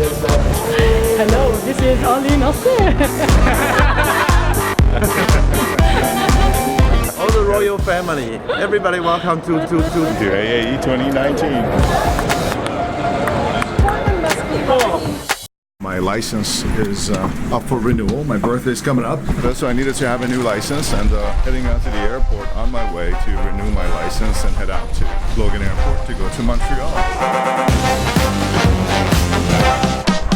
Hello, this is Ali Nasseh. All the royal family, everybody welcome to AAE 2019. My license is up for renewal. My birthday is coming up, so I needed to have a new license, and heading out to the airport on my way to renew my license and head out to Logan Airport to go to Montreal.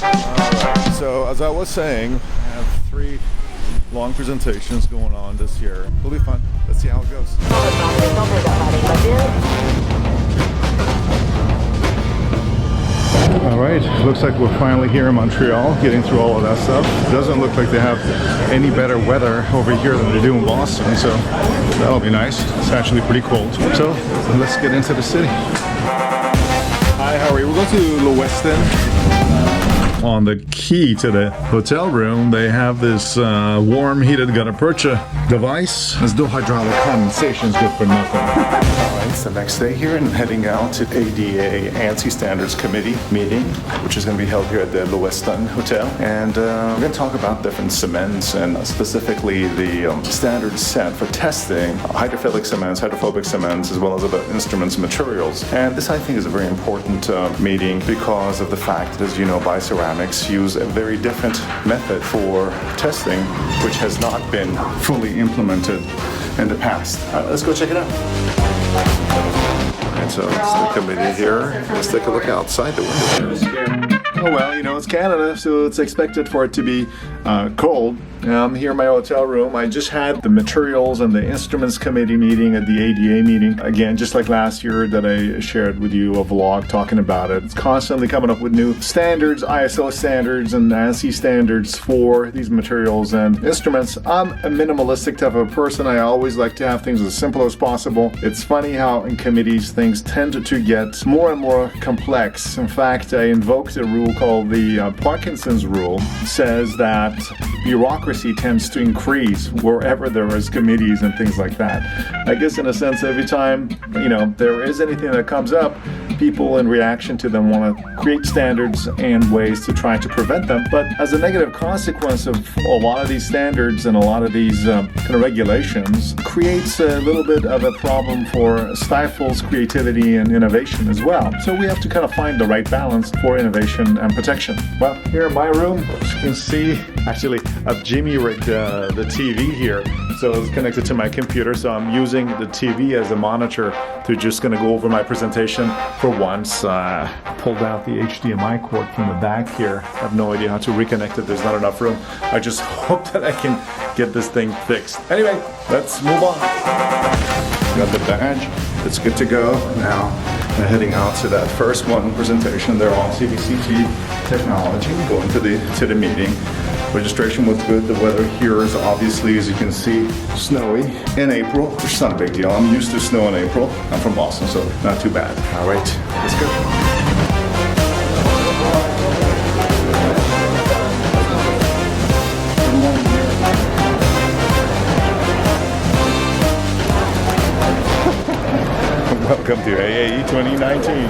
Alright, so as I was saying, I have 3 long presentations going on this year. It'll be fun. Let's see how it goes. Alright, looks like we're finally here in Montreal, getting through all of that stuff. It doesn't look like they have any better weather over here than they do in Boston, so that'll be nice. It's actually pretty cold. So let's get into the city. Hi, how are you? We're going to Le Westin. On the key to the hotel room, they have this warm heated gutta-percha device. There's no hydraulic condensation, is good for nothing. Alright, it's the next day here and heading out to ADA ANSI Standards Committee meeting, which is going to be held here at the Le Westin Hotel. And we're going to talk about different cements and specifically the standards set for testing hydrophilic cements, hydrophobic cements, as well as other instruments and materials. And this, I think, is a very important meeting because of the fact that, as you know, Bioceramics use a very different method for testing, which has not been fully implemented in the past. Let's go check it out. And so it's the committee here. Let's take a look outside the window. Oh well, you know, it's Canada, so it's expected for it to be cold. I'm here in my hotel room. I just had the materials and the instruments committee meeting at the ADA meeting. Again, just like last year that I shared with you a vlog talking about it. It's constantly coming up with new standards, ISO standards and ANSI standards for these materials and instruments. I'm a minimalistic type of person. I always like to have things as simple as possible. It's funny how in committees things tend to get more and more complex. In fact, I invoked a rule called the Parkinson's rule. It says that bureaucracy tends to increase wherever there is committees and things like that. I guess in a sense, every time, you know, there is anything that comes up, people in reaction to them want to create standards and ways to try to prevent them. But as a negative consequence of a lot of these standards and a lot of these kind of regulations creates a little bit of a problem for stifles creativity and innovation as well. So we have to kind of find the right balance for innovation and protection. Well, here in my room, as you can see, actually I've Jimmy rigged the TV here, so it's connected to my computer, so I'm using the TV as a monitor to just gonna go over my presentation for once. Pulled out the HDMI cord from the back here. I have no idea how to reconnect it, there's not enough room. I just hope that I can get this thing fixed. Anyway, let's move on. Got the badge, it's good to go. Now heading out to that first one presentation there on CBCT technology, going to the meeting. Registration was good. The weather here is obviously, as you can see, snowy in April, which is not a big deal. I'm used to snow in April. I'm from Boston, so not too bad. All right, let's go. Welcome to AAE 2019.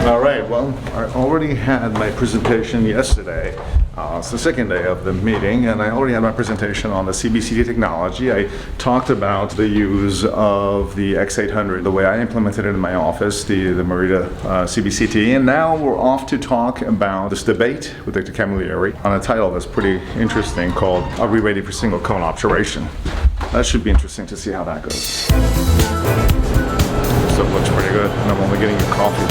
All right, well, I already had my presentation yesterday. It's the second day of the meeting, and I already had my presentation on the CBCT technology. I talked about the use of the X800, the way I implemented it in my office, the Merida CBCT, and now we're off to talk about this debate with Dr. Camilleri on a title that's pretty interesting called, Are We Ready for Single Cone Obturation? That should be interesting to see how that goes. Stuff looks pretty good, and I'm only getting a coffee.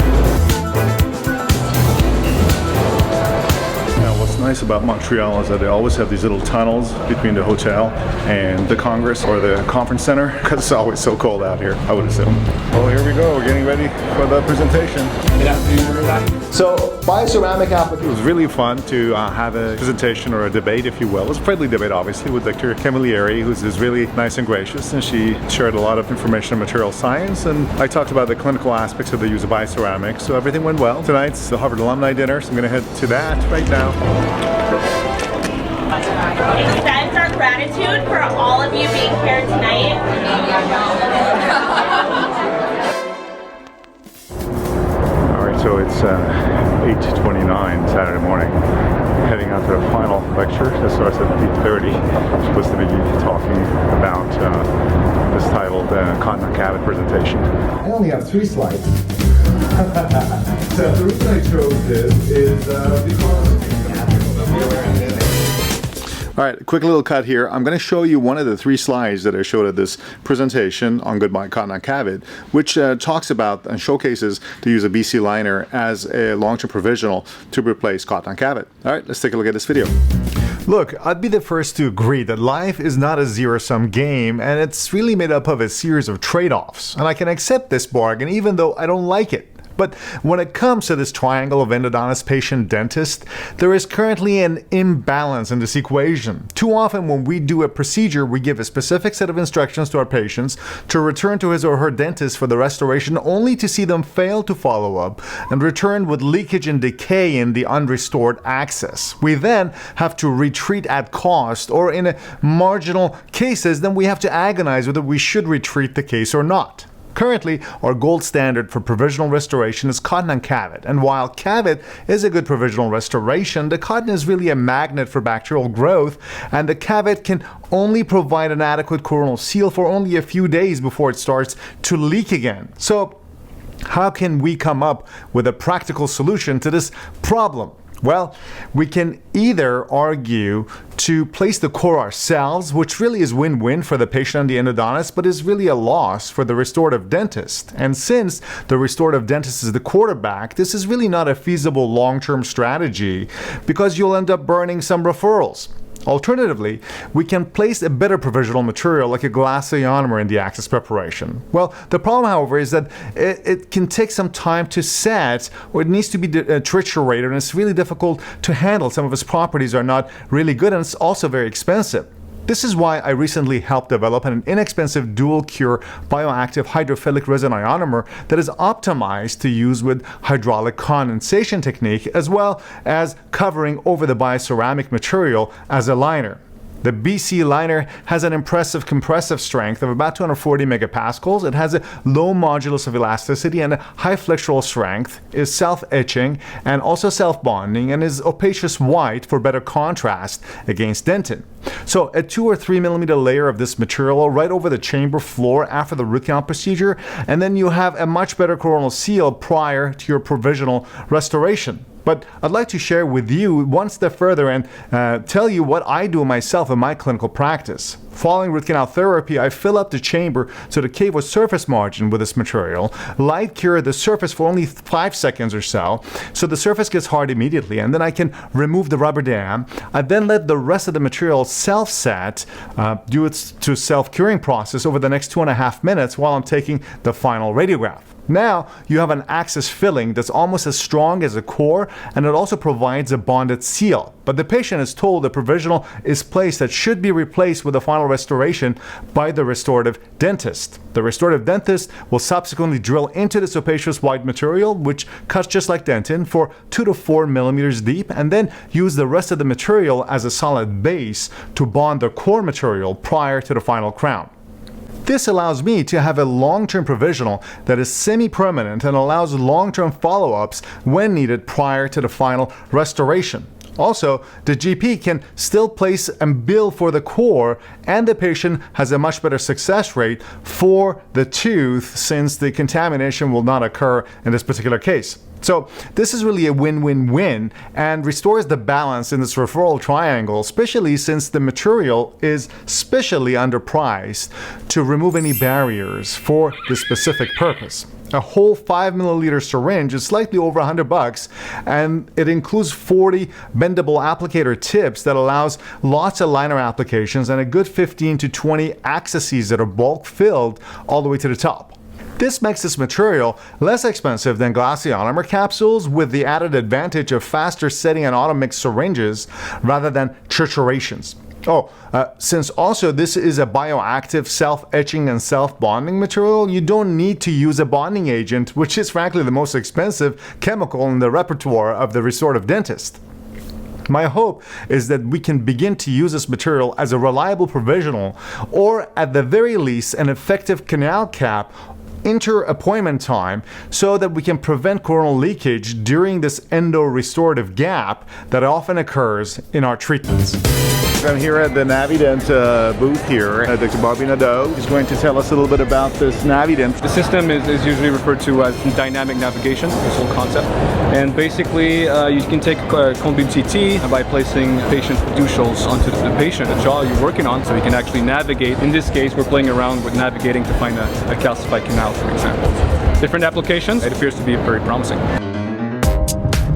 Now, what's nice about Montreal is that they always have these little tunnels between the hotel and the Congress or the conference center, because it's always so cold out here, I would assume. Well, here we go, we're getting ready for the presentation. Good afternoon, everybody. So, bioceramic application. It was really fun to have a presentation or a debate, if you will. It was a friendly debate, obviously, with Dr. Camilleri, who's really nice and gracious, and she shared a lot of information on material science, and I talked about the clinical aspects of the use of bioceramics, so everything went well. Tonight's the Harvard Alumni Dinner, so I'm going to head to that right now. Extends our gratitude for all of you being here tonight. So it's 8:29 Saturday morning, heading out to the final lecture that starts at 8:30. Supposed to be talking about this titled Continent Cavity Presentation. I only have 3 slides. So the reason I chose this is because... All right, quick little cut here. I'm going to show you one of the 3 slides that I showed at this presentation on Goodbye Continent Cavity, which talks about and showcases to use a BC liner as a long-term provisional to replace continent cavity. All right, let's take a look at this video. Look, I'd be the first to agree that life is not a zero-sum game, and it's really made up of a series of trade-offs. And I can accept this bargain even though I don't like it. But when it comes to this triangle of endodontist, patient, dentist, there is currently an imbalance in this equation. Too often when we do a procedure, we give a specific set of instructions to our patients to return to his or her dentist for the restoration, only to see them fail to follow up and return with leakage and decay in the unrestored access. We then have to retreat at cost, or in marginal cases, then we have to agonize whether we should retreat the case or not. Currently, our gold standard for provisional restoration is continent cavity, and while cavity is a good provisional restoration, the continent is really a magnet for bacterial growth, and the cavity can only provide an adequate coronal seal for only a few days before it starts to leak again. So, how can we come up with a practical solution to this problem? Well, we can either argue to place the core ourselves, which really is win-win for the patient and the endodontist, but is really a loss for the restorative dentist. And since the restorative dentist is the quarterback, this is really not a feasible long-term strategy because you'll end up burning some referrals. Alternatively, we can place a better provisional material like a glass ionomer in the access preparation. Well, the problem, however, is that it can take some time to set, or it needs to be triturated, and it's really difficult to handle. Some of its properties are not really good, and it's also very expensive. This is why I recently helped develop an inexpensive dual-cure bioactive hydrophilic resin ionomer that is optimized to use with hydraulic condensation technique, as well as covering over the bioceramic material as a liner. The BC liner has an impressive compressive strength of about 240 megapascals. It has a low modulus of elasticity and a high flexural strength, is self-etching and also self-bonding, and is opacious white for better contrast against dentin. So a 2 or 3 millimeter layer of this material right over the chamber floor after the root canal procedure, and then you have a much better coronal seal prior to your provisional restoration. But I'd like to share with you one step further and tell you what I do myself in my clinical practice. Following root canal therapy, I fill up the chamber to the cavus surface margin with this material, light cure the surface for only 5 seconds or so the surface gets hard immediately, and then I can remove the rubber dam. I then let the rest of the material self-set, do its to self-curing process over the next 2.5 minutes while I'm taking the final radiograph. Now you have an access filling that's almost as strong as a core, and it also provides a bonded seal. But the patient is told the provisional is placed that should be replaced with a final restoration by the restorative dentist. The restorative dentist will subsequently drill into this opacious white material, which cuts just like dentin, for 2 to 4 millimeters deep, and then use the rest of the material as a solid base to bond the core material prior to the final crown. This allows me to have a long-term provisional that is semi-permanent and allows long-term follow-ups when needed prior to the final restoration. Also, the GP can still place and bill for the core, and the patient has a much better success rate for the tooth since the contamination will not occur in this particular case. So this is really a win-win-win and restores the balance in this referral triangle, especially since the material is specially underpriced to remove any barriers for this specific purpose. A whole 5 milliliter syringe is slightly over $100, and it includes 40 bendable applicator tips that allows lots of liner applications and a good 15 to 20 accesses that are bulk filled all the way to the top. This makes this material less expensive than glass ionomer capsules, with the added advantage of faster setting and auto-mix syringes rather than triturations. Since also this is a bioactive self-etching and self-bonding material, you don't need to use a bonding agent, which is frankly the most expensive chemical in the repertoire of the restorative dentist. My hope is that we can begin to use this material as a reliable provisional, or at the very least an effective canal cap, inter-appointment time so that we can prevent coronal leakage during this endo-restorative gap that often occurs in our treatments. I'm here at the Navident booth here. Dr. Bobby Nadeau is going to tell us a little bit about this Navident. The system is usually referred to as dynamic navigation, this whole concept. And basically, you can take a cone beam CT by placing patient fiducials onto the patient, the jaw you're working on, so you can actually navigate. In this case, we're playing around with navigating to find a calcified canal, for example. Different applications, it appears to be very promising.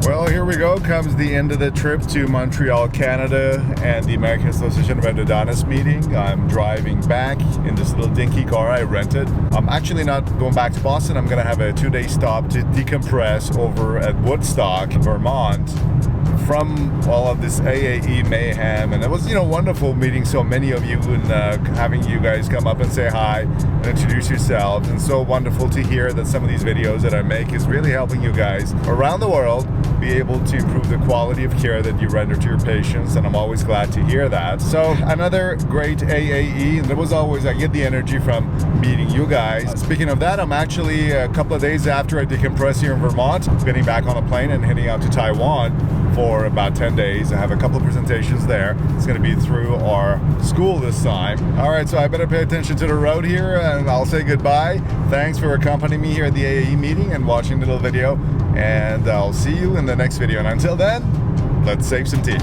Well, here we go. Comes the end of the trip to Montreal, Canada, and the American Association of Endodontists meeting. I'm driving back in this little dinky car I rented. I'm actually not going back to Boston. I'm going to have a 2-day stop to decompress over at Woodstock, Vermont, from all of this AAE mayhem. And it was, wonderful meeting so many of you and having you guys come up and say hi and introduce yourselves. And so wonderful to hear that some of these videos that I make is really helping you guys around the world be able to improve the quality of care that you render to your patients, and I'm always glad to hear that. So another great AAE, and it was always, I get the energy from meeting you guys. Speaking of that, I'm actually a couple of days after I decompress here in Vermont, getting back on a plane and heading out to Taiwan for about 10 days. I have a couple of presentations there. It's going to be through our school this time. All right, so I better pay attention to the road here, and I'll say goodbye. Thanks for accompanying me here at the AAE meeting and watching the little video, and I'll see you in the next video. And until then, let's save some tea.